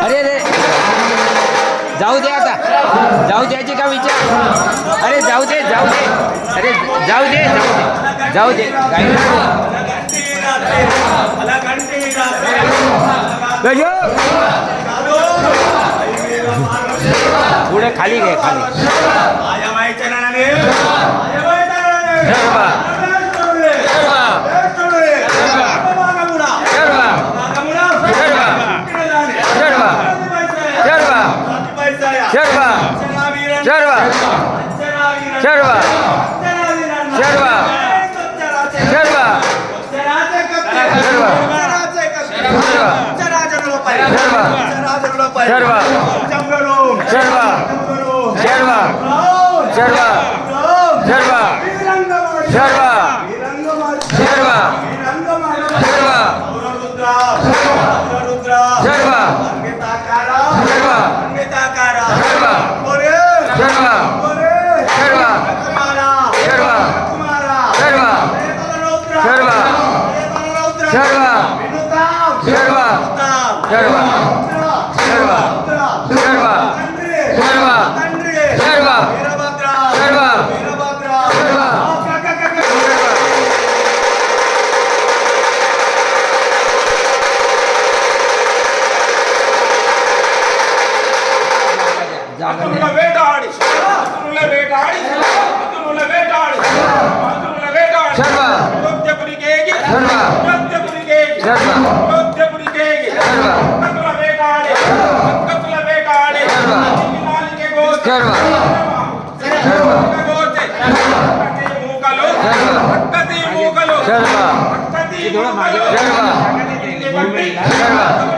अरे अरे जाऊ दे आता, जाऊ द्यायचे का विचार? अरे जाऊ दे, जाऊ दे, अरे जाऊ दे, जाऊ दे, पुढे खाली घे, खाली शर्वा शर्वा शर्वा शर्वा शर्वा शर्वा शर्वा शर्वा शर्वा शर्वा शर्वा शर्वा शर्वा शर्वा